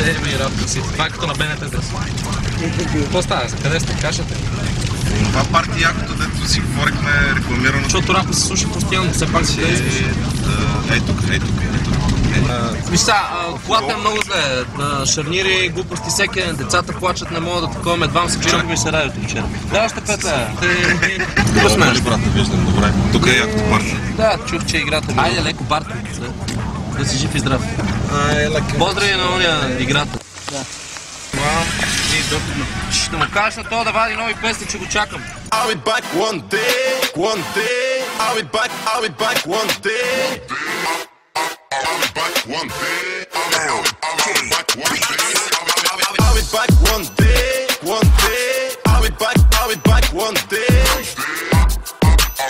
ми работа си. Това е като на БНТ днес. Какво става? Къде сте? Кашате? Това парти якото, дето си говорихме рекламирано. Защото рапа се слуша постоянно, все пак си ей тук. Виж са, колата е много зле. Шарнири, глупости, всеки ден. Децата плачат, не могат да таковаме. Едвам се чакаме се радиото вчера. Да, още 5 лева. Какво смееш? Брата, виждам, добре. Тук е якото парти. Да, чух, че играта. Айде леко Барто. Да си жив и здрав. Поздрави на уния играта. Да. Ще му кажеш на това да вади нови песни, че го чакам. I'll be back one day, one day. I'll be back one day. I'll be back one day. I'll be back one day. I'll be back one day, one day. I'll be back one day.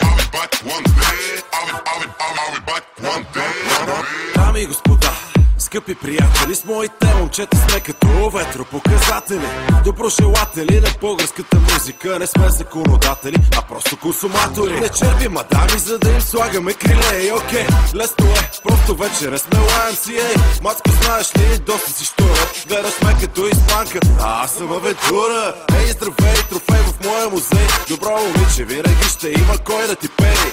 I'll be back one day. I'll be back one day. Дами и господа, скъпи приятели, с моите момчета сме като ветропоказатели. Доброжелатели на българската музика, не сме законодатели, а просто консуматори. Не черпим мадами, за да им слагаме криле. Окей, лесно е, просто вечера сме YMCA. Мацко, знаеш ли, доста си штура, гледаш ме като испанка, а аз съм авентура. Ей, здравей, трофей в моя музей. Добро момиче, винаги ще има кой да ти пее.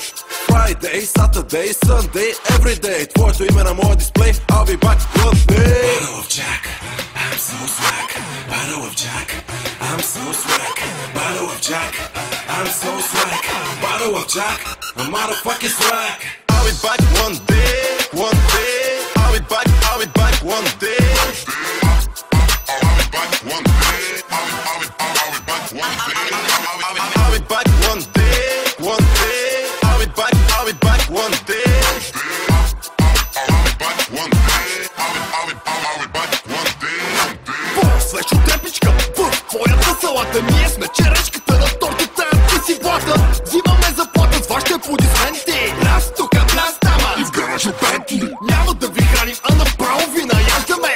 Friday, Saturday, Sunday, everyday. Твоето име на моя дисплей, I'll be back one day. Bottle of Jack, I'm so swag. Bottle of Jack, I'm so swag. Bottle of Jack, I'm so swag. Bottle of Jack, I'm motherfucking swag. I'll be back one day, one day. I'll be back one day. I'll be back one day. I'll be back one day. I'll be back one day, one day. I'll be back one day. След шутепичка в твоята салата. Ние сме черешката на тортата, ти си блата. Взимаме заплата с вашите аплодисменти. Раз тука, пляс тама и в гаража пенти. Няма да ви храним, а направо ви наяждаме.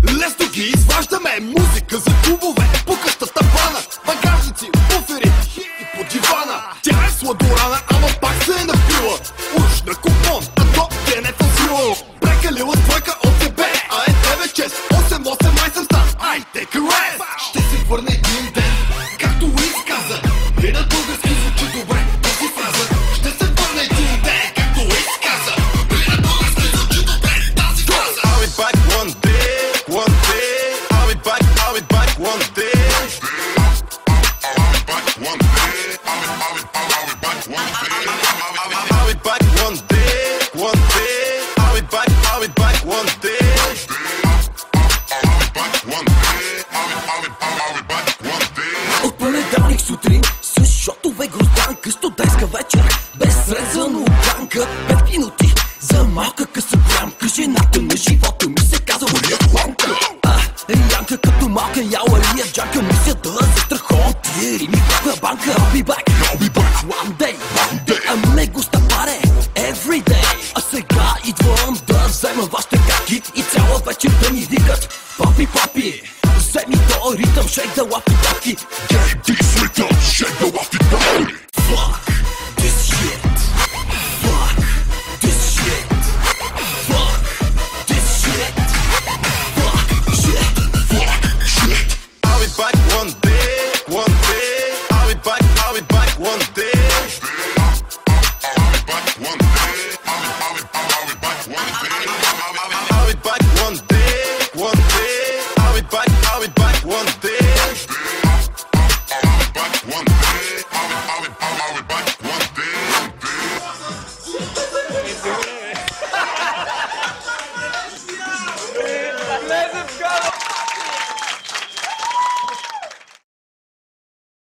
Лесно ги изваждаме. Музика за клубове, по къщата бана, багажници, буфери и по дивана. Тя е сладорана, ама пак се е напила. Уж на купон, а то те не фасила. Прекалила двойка от тебе, а е 9-6-8-8 съм стан. Ай, take a rest. Ще се върне един ден, както Уиз каза. И на български звучи добре тази фраза. Ще се върне един ден, както Уиз каза. И на български звучи добре тази фраза. I'll be back one day, one day. I'll be back one day. I'll be back one day. I'll be back one day. I'll be back one day, one day. I'll be back one day. От понеделник сутрин с шотове грозданка, студентска вечер без срезано банка. 5 минути за малка къса плямка. Жената на живота ми се казва Мария Кланка. Янка като малка яла Лия Джанка. Мисля да застраховам тия рими на банка. I'll be back one day. Ами го стъпаре every day. А сега идвам да взема вашите каки и цяла вечер да ми викат папи, папи. Вземи то ритъм, shake the waffy-taffy. Get this rhythm, shake the waffy-taffy.